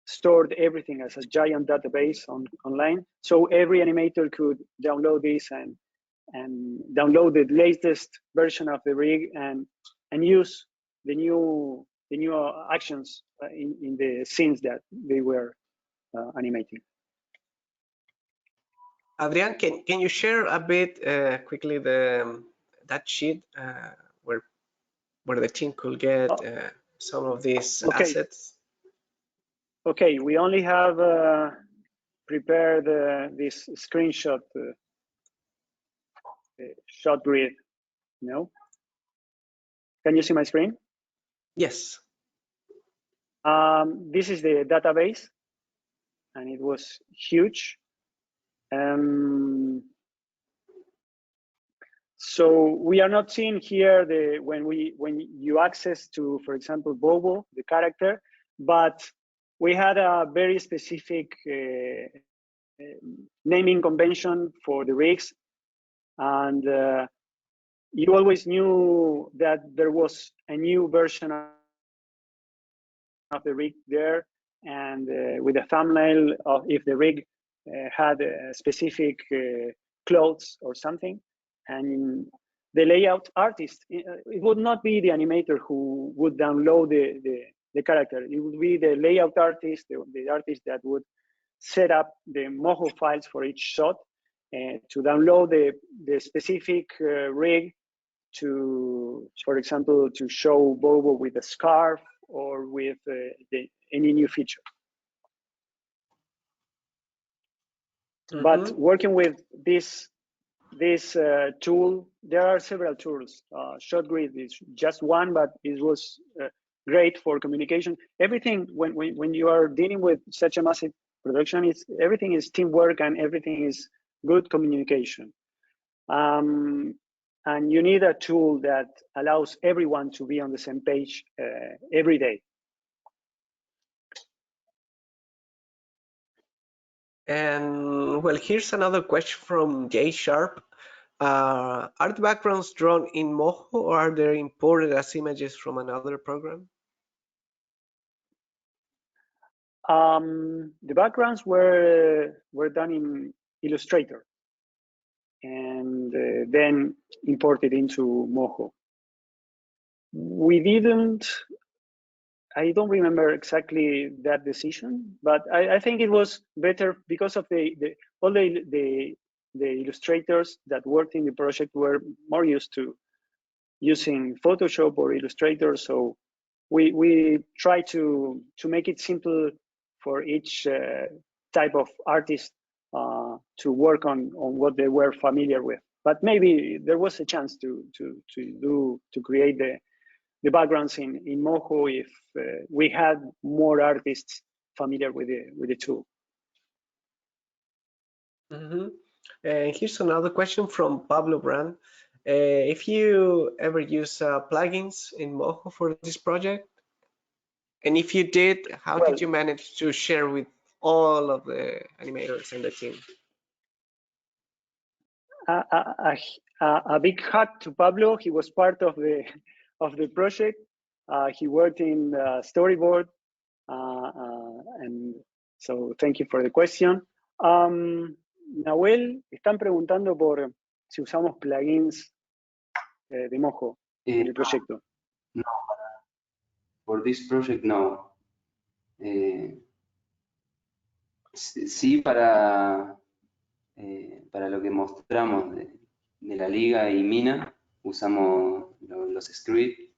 stored everything as a giant database online. So every animator could download this and download the latest version of the rig and use the new actions in the scenes that they were animating. Adrián, can you share a bit quickly that sheet where the team could get some of these assets? Okay, we only have prepared this screenshot ShotGrid, Can you see my screen? Yes. This is the database, and it was huge. So we are not seeing here when you access to, for example, Bobo, the character, but we had a very specific naming convention for the rigs, and you always knew that there was a new version of the rig there, and with a thumbnail of if the rig had specific clothes or something. And the layout artist, it would not be the animator who would download the character. It would be the layout artist, the artist that would set up the Moho files for each shot to download the specific rig to, for example, to show Bobo with a scarf or with any new feature. But working with this tool, there are several tools. ShotGrid is just one, but it was great for communication. Everything, when you are dealing with such a massive production, everything is teamwork and everything is good communication. And you need a tool that allows everyone to be on the same page every day. And well, here's another question from Jay Sharp. Are the backgrounds drawn in Moho, or are they imported as images from another program? The backgrounds were done in Illustrator and then imported into Moho. We didn't, I don't remember exactly that decision, but I think it was better because of all the illustrators that worked in the project were more used to using Photoshop or Illustrator, so we try to make it simple for each type of artist to work on what they were familiar with. But maybe there was a chance to create the backgrounds in Moho if we had more artists familiar with the tool. And here's another question from Pablo Brand. If you ever use plugins in Moho for this project, and if you did, how did you manage to share with all of the animators and the team? A big hug to Pablo. He was part of the project. He worked in storyboard, and so thank you for the question. Nahuel, están preguntando por si usamos plugins de Moho en el proyecto. No, for this project no. Sí para lo que mostramos de la liga y Mina, usamos los scripts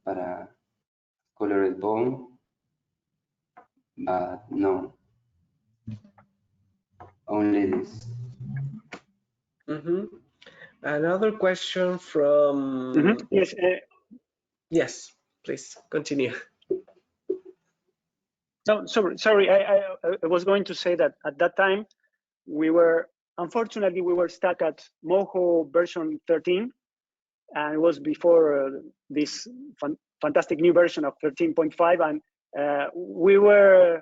para Colored Bone, but no. Only this. Another question from... Yes. Yes, please continue. No, sorry. I was going to say that at that time unfortunately we were stuck at Moho version 13, and it was before this fantastic new version of 13.5, and we were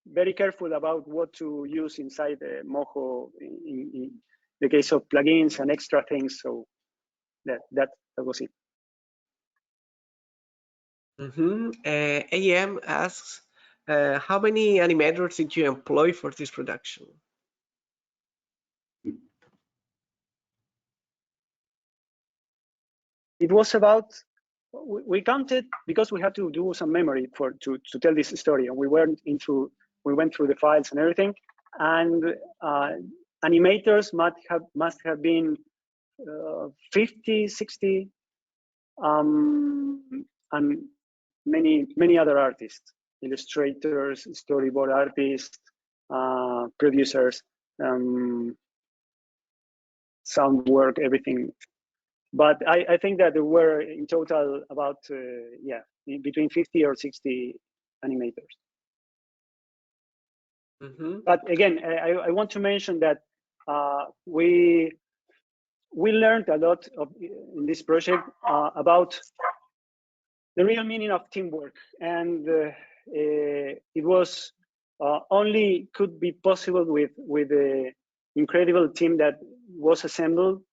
very careful about what to use inside Moho in the case of plugins and extra things. So that was it. AM asks, how many animators did you employ for this production? It was about, we counted because we had to do some memory to tell this story, and we went through the files and everything, and animators must have been 50, 60, and many other artists, illustrators, storyboard artists, producers, sound work, everything. but I think that there were in total about yeah, between 50 or 60 animators. But again, I want to mention that we learned a lot in this project about the real meaning of teamwork, and it was only could be possible with the incredible team that was assembled.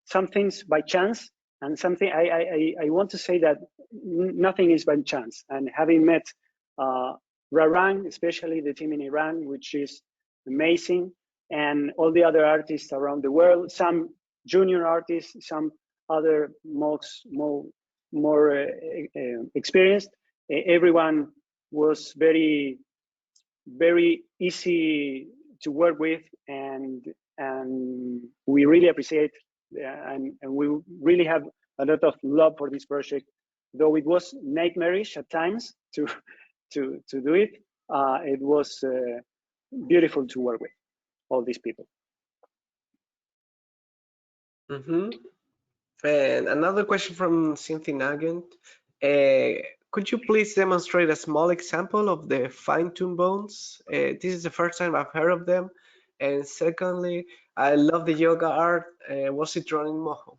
Some things by chance, and something I want to say that nothing is by chance. And having met Rarang, especially the team in Iran, which is amazing, and all the other artists around the world, some junior artists, some other more experienced. Everyone was very easy to work with, and we really appreciate and we really have a lot of love for this project. Though it was nightmarish at times to do it, it was beautiful to work with all these people. And another question from Cynthia Nugent. Could you please demonstrate a small example of the fine-tuned bones? This is the first time I've heard of them. And secondly, I love the yoga art. Was it drawn in Moho?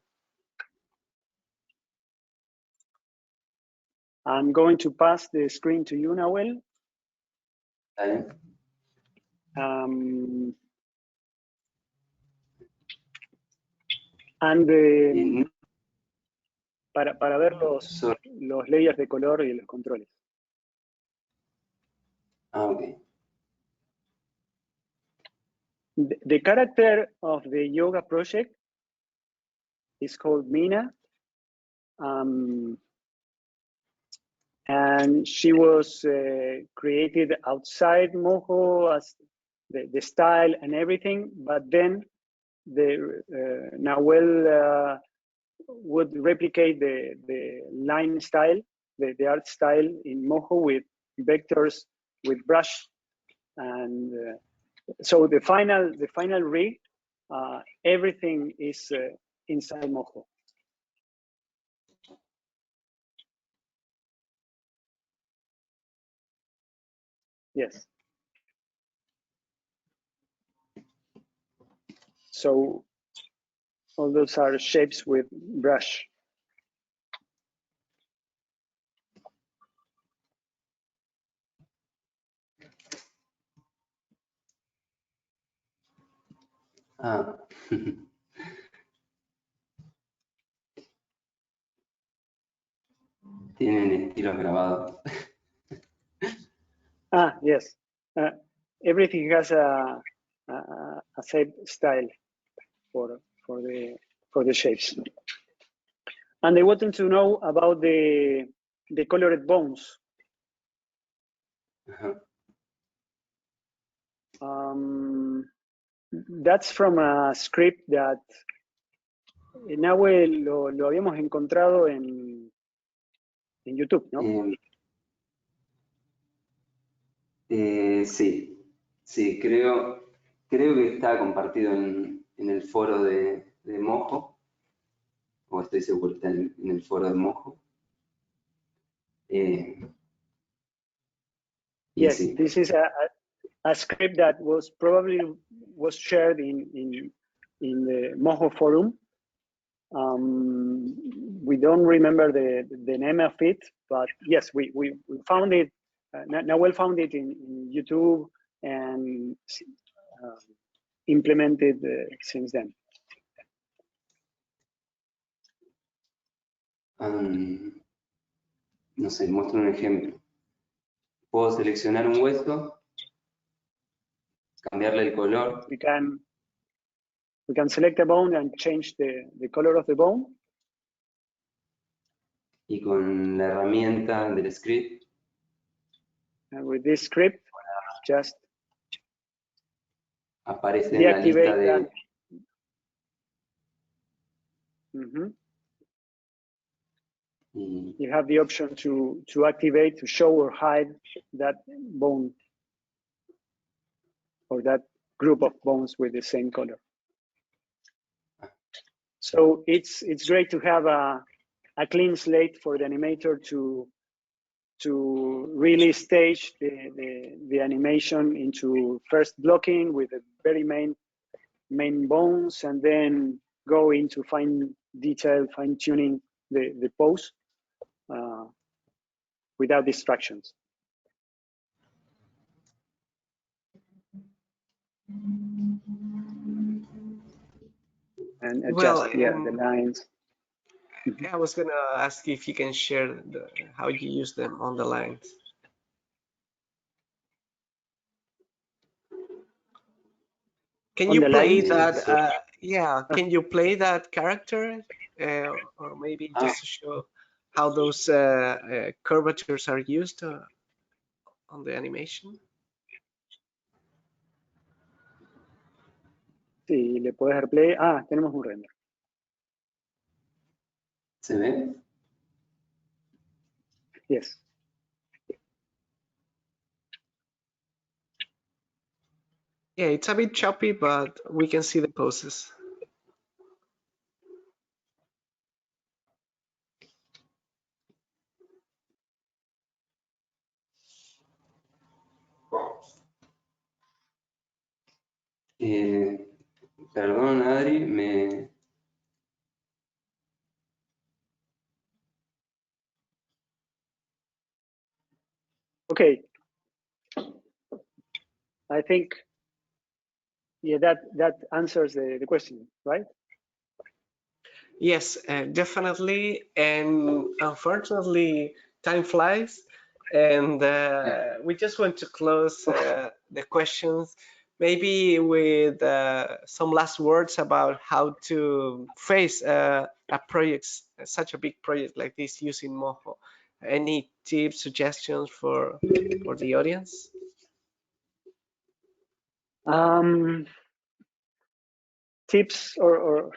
I'm going to pass the screen to you, Nahuel. And para ver los layers de color y los controles. Okay. The character of the yoga project is called Mina. And she was created outside Moho as the style and everything, but then Nahuel would replicate the line style, the art style in Moho with vectors, with brush, and so the final rig, everything is inside Moho. Yes. So all those are shapes with brush. Tienen estilos grabados. Yes. Everything has a shape style for the shapes. And they wanted to know about the colored bones. That's from a script that Nahuel lo habíamos encontrado en YouTube, ¿no? Sí, creo que está compartido en el foro de Moho, o estoy seguro que está en el foro de Moho. Yes, sí. This is a script that was shared in the Moho forum. We don't remember the name of it, but yes, we found it. Nahuel found it in YouTube and implemented since then. No sé, muestro un ejemplo. Puedo seleccionar un hueso, cambiarle el color. We can select a bone and change the color of the bone. Y con la herramienta del script. And with this script, just aparece en la lista de... You have the option to activate, to show or hide that bone or that group of bones with the same color. So it's great to have a clean slate for the animator to really stage the animation into first blocking with the very main bones, and then go into fine tuning the pose without distractions. And adjust the lines. I was gonna ask if you can share how you use them on the lines. Can you play that? Yeah, can you play that character, or maybe just to show how those curvatures are used on the animation? Sí, le puedes dar play. Tenemos un render. ¿Se ve? Yes. Yeah, it's a bit choppy, but we can see the poses. Perdón, Adri, Okay. I think, yeah, that answers the question, right? Yes, definitely. And unfortunately, time flies, and we just want to close the questions, maybe with some last words about how to face a project, such a big project like this using Moho. Any tips, suggestions for the audience? Tips or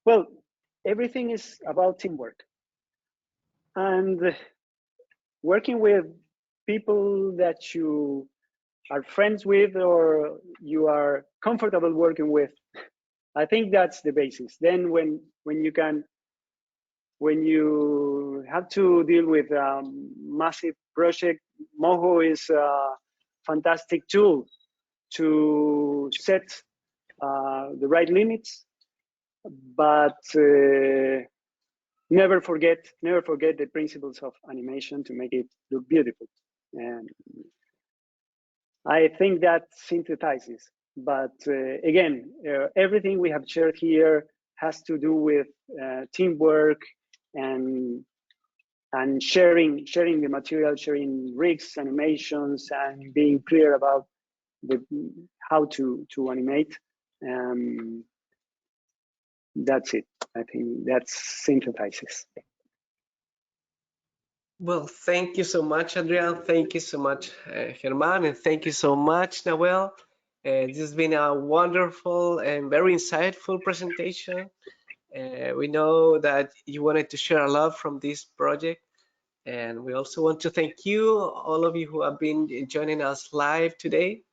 well, everything is about teamwork, and working with people that you are friends with or you are comfortable working with. I think that's the basis. Then when you have to deal with a massive project, Moho is a fantastic tool to set the right limits, but never forget the principles of animation to make it look beautiful. And I think that synthesizes. But again, everything we have shared here has to do with teamwork and sharing the material, sharing rigs, animations, and being clear about how to animate. That's it. I think that synthesizes. Well, thank you so much, Adrián. Thank you so much, Germán, and thank you so much, Nahuel. This has been a wonderful and very insightful presentation. We know that you wanted to share a lot from this project, and we also want to thank you, all of you who have been joining us live today.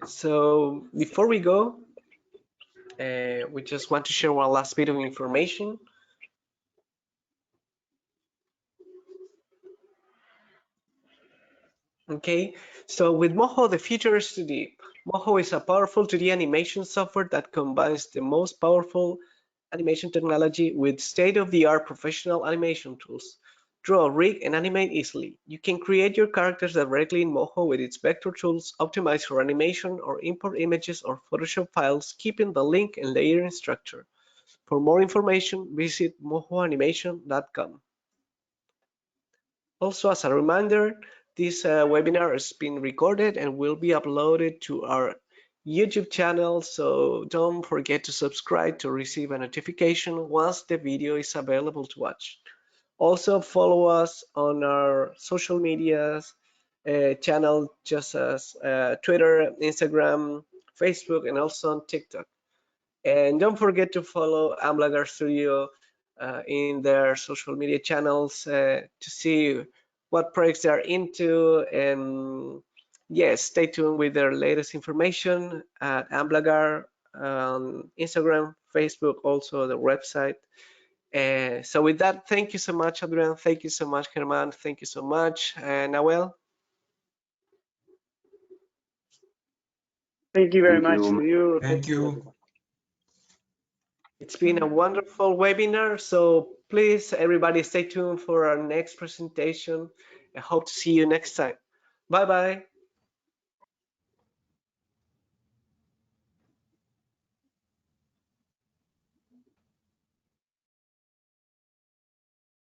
So before we go, we just want to share one last bit of information. Okay, so with Moho, the future is 2D. Moho is a powerful 2D animation software that combines the most powerful animation technology with state-of-the-art professional animation tools. Draw, rig, and animate easily. You can create your characters directly in Moho with its vector tools, optimize for animation, or import images or Photoshop files, keeping the link and layering structure. For more information, visit mohoanimation.com. Also, as a reminder, this webinar has been recorded and will be uploaded to our YouTube channel, so don't forget to subscribe to receive a notification once the video is available to watch. Also, follow us on our social medias channel, just as Twitter, Instagram, Facebook, and also on TikTok. And don't forget to follow Amblagar Studio in their social media channels to see what projects they are into and yes, stay tuned with their latest information at Amblagar on Instagram, Facebook, also the website. So with that, thank you so much, Adrián. Thank you so much, Germán. Thank you so much, Nahuel. Thank you very Thank much you. to you. Thank you. Everyone. It's been a wonderful webinar. So please, everybody, stay tuned for our next presentation. I hope to see you next time. Bye-bye.